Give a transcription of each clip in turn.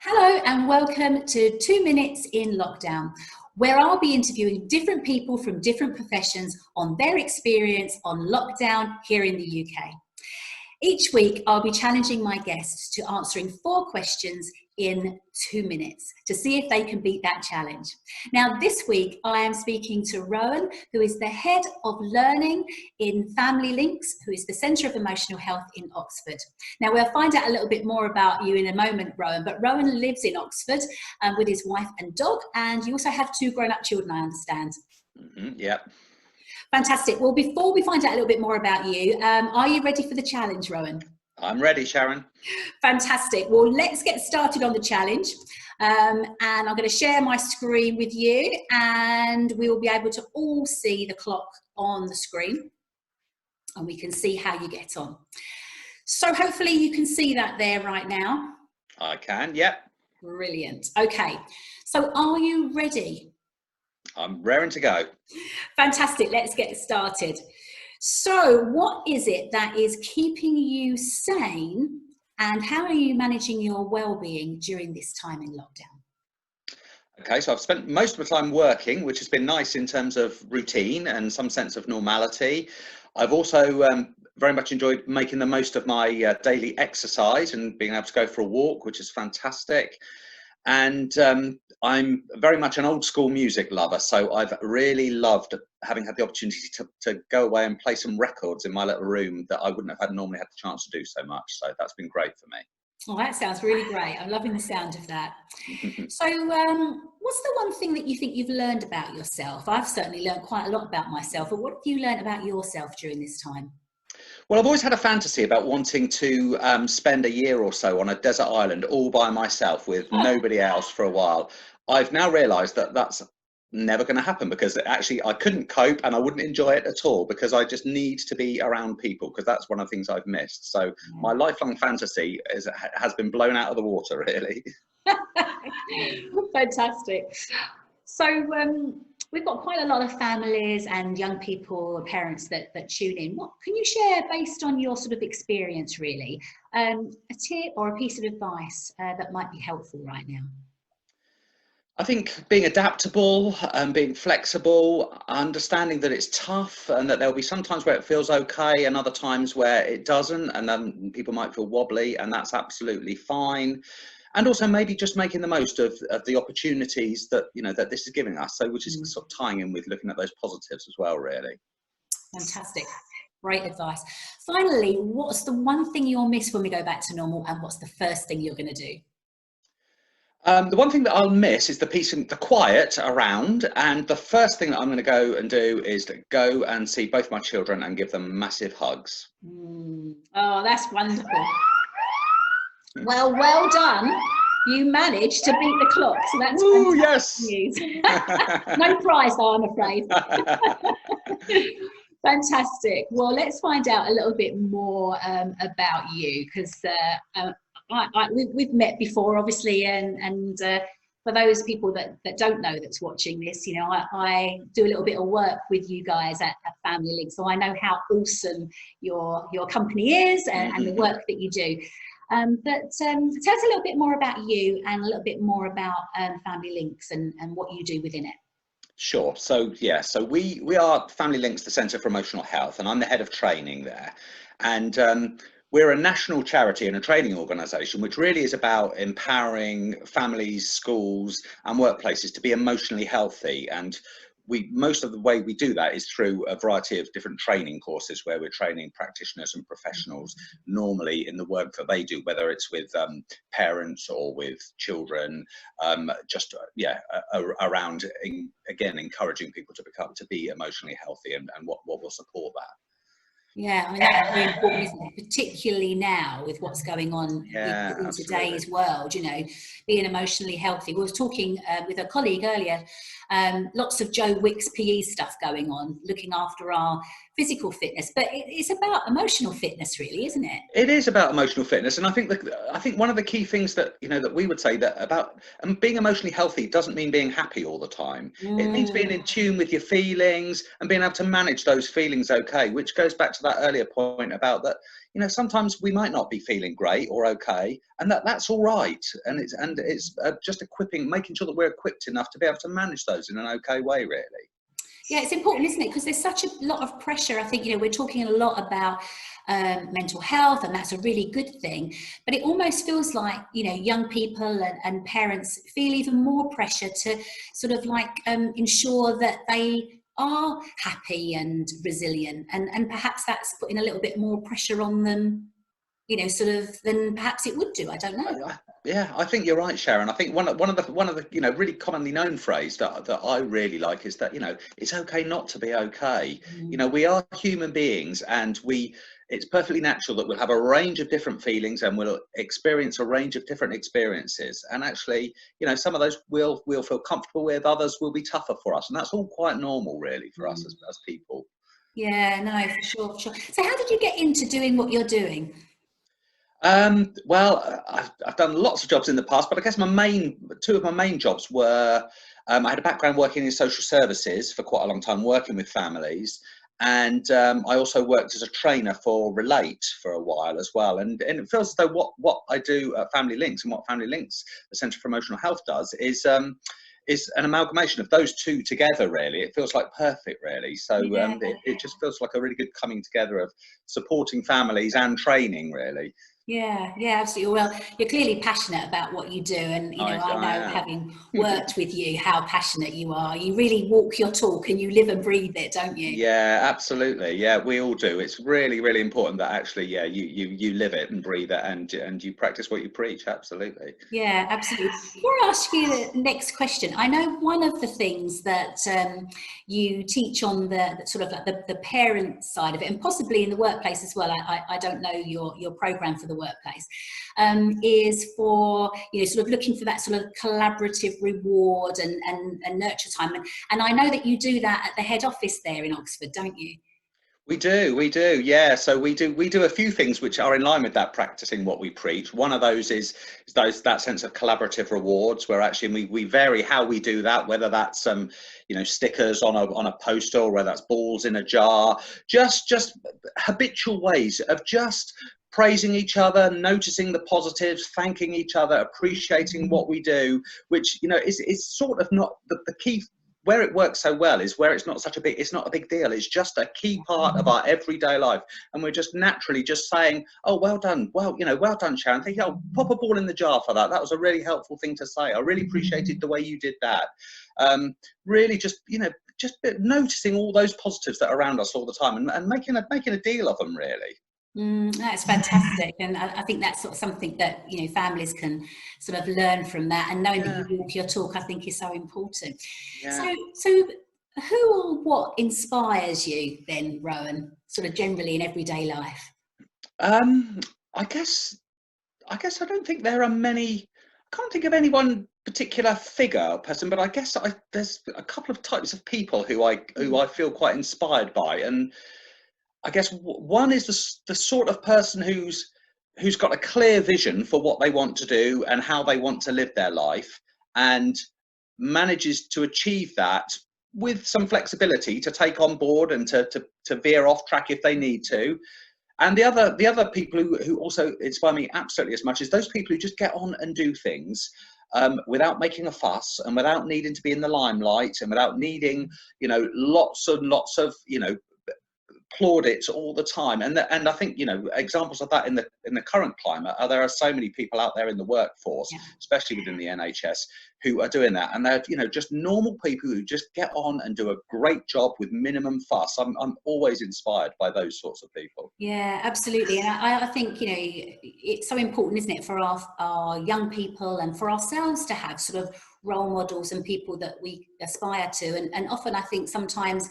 Hello and welcome to 2 Minutes in Lockdown, where I'll be interviewing different people from different professions on their experience on lockdown here in the UK. Each week, I'll be challenging my guests to answering 4 questions in 2 minutes to see if they can beat that challenge. Now, this week, I am speaking to Rowen, who is the Head of Learning in Family Links, who is the Centre of Emotional Health in Oxford. Now, we'll find out a little bit more about you in a moment, Rowen, but Rowen lives in Oxford with his wife and dog, and you also have 2 grown-up children, I understand. Yeah. Fantastic. Well, before we find out a little bit more about you, are you ready for the challenge, Rowen? I'm ready, Sharon. Fantastic. Well, let's get started on the challenge. And I'm going to share my screen with you, and we will be able to all see the clock on the screen, and we can see how you get on. So hopefully you can see that there right now. I can, yeah. Brilliant. Okay. So are you ready? I'm raring to go. Fantastic. Let's get started. So what is it that is keeping you sane, and how are you managing your well-being during this time in lockdown? Okay, so I've spent most of my time working, which has been nice in terms of routine and some sense of normality. I've also very much enjoyed making the most of my daily exercise and being able to go for a walk, which is fantastic. And I'm very much an old school music lover, so I've really loved having had the opportunity to go away and play some records in my little room that I wouldn't have normally had the chance to do so much. So that's been great for me. Oh, that sounds really great. I'm loving the sound of that. So what's the one thing that you think you've learned about yourself? I've certainly learned quite a lot about myself, but what have you learned about yourself during this time? Well, I've always had a fantasy about wanting to spend a year or so on a desert island all by myself with nobody else for a while. I've now realised that that's never going to happen, because actually I couldn't cope and I wouldn't enjoy it at all, because I just need to be around people, because that's one of the things I've missed. So my lifelong fantasy has been blown out of the water, really. Fantastic. So we've got quite a lot of families and young people, parents that tune in. What can you share, based on your sort of experience, really, a tip or a piece of advice that might be helpful right now? I think being adaptable and being flexible, understanding that it's tough and that there'll be some times where it feels okay and other times where it doesn't, and then people might feel wobbly, and that's absolutely fine. And also maybe just making the most of the opportunities that, that this is giving us. So, which is sort of tying in with looking at those positives as well, really. Fantastic. Great advice. Finally, what's the one thing you'll miss when we go back to normal, and what's the first thing you're going to do? The one thing that I'll miss is the peace and the quiet around. And the first thing that I'm going to go and do is to go and see both my children and give them massive hugs. Oh, that's wonderful. Well done. You managed to beat the clock, so that's fantastic news. No prize though, I'm afraid. Fantastic. Well, let's find out a little bit more about you, because we've met before, obviously, and for those people that don't know, that's watching this, I do a little bit of work with you guys at Family Link, so I know how awesome your company is and the work that you do. But tell us a little bit more about you and a little bit more about Family Links and what you do within it. Sure. So we are Family Links, the Centre for Emotional Health, and I'm the head of training there. And we're a national charity and a training organisation which really is about empowering families, schools and workplaces to be emotionally healthy. And most of the way we do that is through a variety of different training courses, where we're training practitioners and professionals normally in the work that they do, whether it's with parents or with children, around, again, encouraging people to be emotionally healthy and what will support that. Yeah, I mean, that's very important, isn't it? Particularly now with what's going on in today's world, being emotionally healthy. We were talking with a colleague earlier, lots of Joe Wicks PE stuff going on, looking after our physical fitness, but it's about emotional fitness, really, isn't it? It is about emotional fitness, and I think one of the key things that that we would say that about being emotionally healthy doesn't mean being happy all the time. It means being in tune with your feelings and being able to manage those feelings okay. Which goes back to that earlier point about that. Sometimes we might not be feeling great or okay, and that's all right. And it's just equipping, making sure that we're equipped enough to be able to manage those in an okay way, really. Yeah, it's important, isn't it? Because there's such a lot of pressure. I think, we're talking a lot about mental health, and that's a really good thing. But it almost feels like, young people and parents feel even more pressure to sort of like ensure that they are happy and resilient. And perhaps that's putting a little bit more pressure on them, sort of than perhaps it would do. I don't know. Yeah, I think you're right, Sharon. I think one of the really commonly known phrase that I really like is that it's okay not to be okay. We are human beings, and it's perfectly natural that we'll have a range of different feelings and we'll experience a range of different experiences. And actually, some of those we'll feel comfortable with, others will be tougher for us, and that's all quite normal, really, for us as people. Yeah, no, for sure, for sure. So, how did you get into doing what you're doing? Well, I've done lots of jobs in the past, but I guess two of my main jobs were, I had a background working in social services for quite a long time, working with families. And I also worked as a trainer for Relate for a while as well. And it feels as though what I do at Family Links and what Family Links, the Centre for Emotional Health, does is an amalgamation of those two together, really. It feels like perfect, really. So Yeah. it just feels like a really good coming together of supporting families and training, really. Yeah, absolutely. Well, you're clearly passionate about what you do, and I I know, am. having worked with you, how passionate you are. You really walk your talk and you live and breathe it, don't you? Yeah, absolutely. Yeah, we all do. It's really, really important that actually, yeah, you live it and breathe it, and you practice what you preach. Absolutely. Yeah, absolutely. Before I ask you the next question, I know one of the things that you teach on the sort of like the parent side of it, and possibly in the workplace as well. I don't know your program for the workplace, is for sort of looking for that sort of collaborative reward and nurture time. And I know that you do that at the head office there in Oxford, don't you? We do, yeah. So we do a few things which are in line with that, practicing what we preach. One of those is that sense of collaborative rewards, where actually we vary how we do that, whether that's stickers on a poster, or whether that's balls in a jar, just habitual ways of just praising each other, noticing the positives, thanking each other, appreciating what we do, which is sort of not the key. Where it works so well is where it's not a big deal. It's just a key part of our everyday life, and we're just naturally just saying, "Oh, well done, well done, Sharon. Think, oh, pop a ball in the jar for that. That was a really helpful thing to say. I really appreciated the way you did that." Really, just noticing all those positives that are around us all the time, and making a deal of them, really. That's fantastic, and I think that's sort of something that families can sort of learn from that, and knowing that Yeah, you walk your talk, I think, is so important. yeah. So who or what inspires you then, Rowan? Sort of generally in everyday life. Um, I guess I don't think there are many. I can't think of any one particular figure or person, but I guess there's a couple of types of people who I feel quite inspired by, and I guess one is the sort of person who's got a clear vision for what they want to do and how they want to live their life, and manages to achieve that with some flexibility to take on board and to veer off track if they need to. And the other people who also inspire me absolutely as much is those people who just get on and do things without making a fuss, and without needing to be in the limelight, and without needing lots and lots of plaudits all the time. And I think examples of that in the current climate there are so many people out there in the workforce, Yeah. especially within the NHS, who are doing that, and they're just normal people who just get on and do a great job with minimum fuss. I'm always inspired by those sorts of people. Yeah, absolutely. And I think, it's so important, isn't it, for our young people and for ourselves to have sort of role models and people that we aspire to. And often I think sometimes,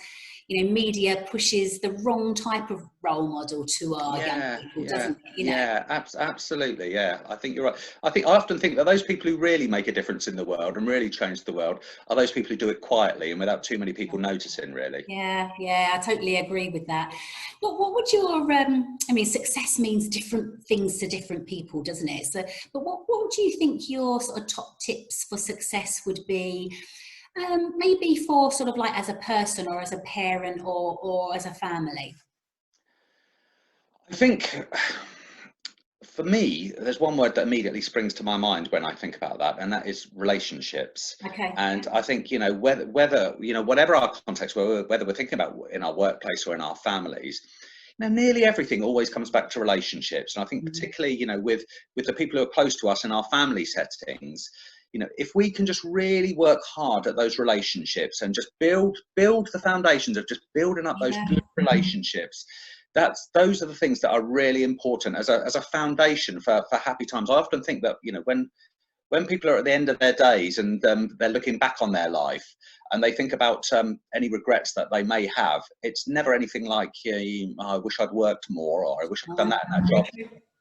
media pushes the wrong type of role model to our young people, doesn't it? Absolutely. Yeah, I think you're right. I often think that those people who really make a difference in the world and really change the world are those people who do it quietly and without too many people noticing, really. Yeah, I totally agree with that. What would your, success means different things to different people, doesn't it? So, but what do you think your sort of top tips for success would be? Maybe for sort of like as a person or as a parent or as a family? I think for me, there's one word that immediately springs to my mind when I think about that, and that is relationships. Okay. And I think, whether whatever our context, whether we're thinking about in our workplace or in our families, nearly everything always comes back to relationships. And I think particularly, with the people who are close to us in our family settings, if we can just really work hard at those relationships and just build the foundations of just building up those good relationships, those are the things that are really important as a foundation for happy times. I often think that, when people are at the end of their days and they're looking back on their life and they think about any regrets that they may have, it's never anything like, I wish I'd worked more, or I wish I'd done that in that job.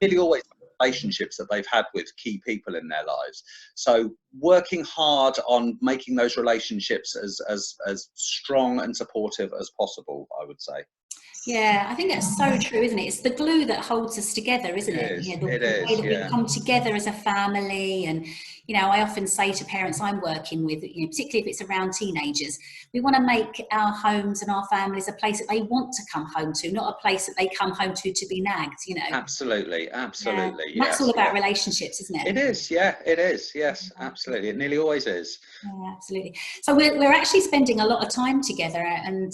Really always relationships that they've had with key people in their lives. So working hard on making those relationships as strong and supportive as possible, I would say. Yeah, I think that's so true, isn't it? It's the glue that holds us together, isn't it? The way that we come together as a family. And, I often say to parents I'm working with, particularly if it's around teenagers, we want to make our homes and our families a place that they want to come home to, not a place that they come home to be nagged, Absolutely. Yeah. That's all about relationships, isn't it? It is, it is. Yes, absolutely. It nearly always is. Yeah, absolutely. So we're actually spending a lot of time together, and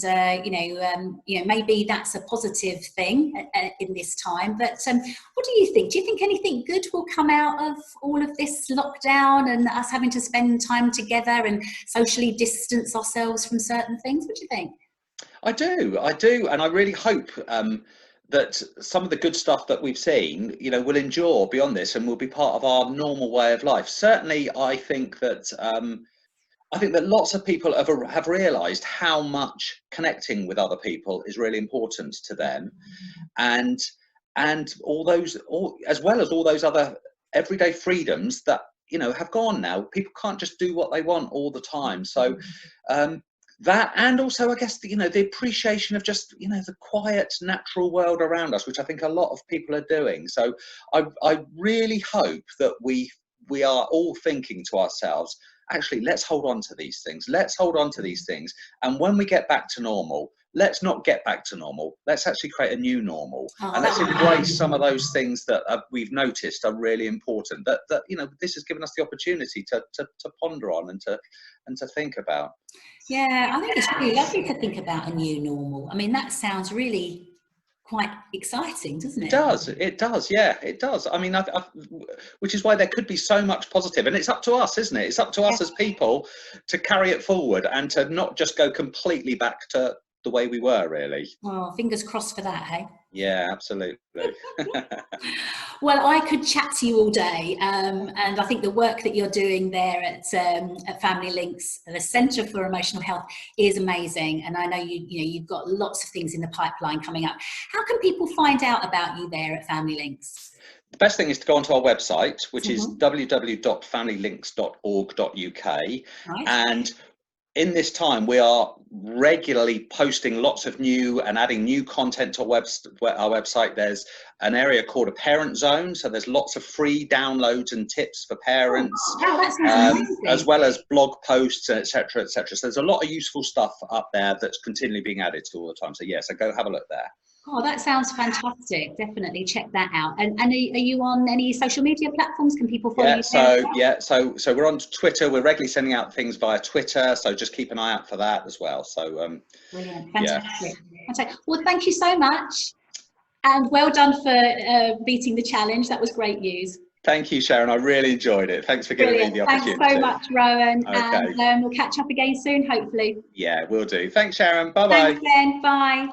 maybe that's a positive thing in this time. But what do you think? Do you think anything good will come out of all of this lockdown and us having to spend time together and socially distance ourselves from certain things? What do you think? I do, and I really hope that some of the good stuff that we've seen, will endure beyond this and will be part of our normal way of life. Certainly, I think that lots of people have realised how much connecting with other people is really important to them, and as well as all those other everyday freedoms that have gone now. People can't just do what they want all the time. So that, and also I guess the appreciation of just the quiet natural world around us, which I think a lot of people are doing. So I really hope that we are all thinking to ourselves, actually, let's hold on to these things. Let's hold on to these things. And when we get back to normal, let's not get back to normal. Let's actually create a new normal. And let's embrace some of those things that we've noticed are really important. That this has given us the opportunity to ponder on and to think about. Yeah, I think it's really lovely to think about a new normal. I mean, that sounds really quite exciting, doesn't it? It does, yeah, it does. I mean, which is why there could be so much positive, and it's up to us, isn't it? It's up to us as people to carry it forward and to not just go completely back to the way we were, really. Well, fingers crossed for that, hey? Yeah, absolutely. Well, I could chat to you all day, and I think the work that you're doing there at Family Links, the Centre for Emotional Health, is amazing. And I know you've got lots of things in the pipeline coming up. How can people find out about you there at Family Links? The best thing is to go onto our website, which is www.familylinks.org.uk, Right. and in this time, we are regularly posting lots of new and adding new content to our website. There's an area called a parent zone. So there's lots of free downloads and tips for parents, as well as blog posts, etc., etc. So there's a lot of useful stuff up there that's continually being added to all the time. So so go have a look there. Oh, that sounds fantastic. Definitely check that out. And are you on any social media platforms? Can people follow you? So we're on Twitter. We're regularly sending out things via Twitter. So just keep an eye out for that as well. So brilliant. Fantastic. Fantastic. Well, thank you so much. And well done for beating the challenge. That was great news. Thank you, Sharon. I really enjoyed it. Thanks for giving me the opportunity. Thanks so much, Rowen. Okay. And we'll catch up again soon, hopefully. Yeah, we'll do. Thanks, Sharon. Bye-bye. Thanks, then. Bye.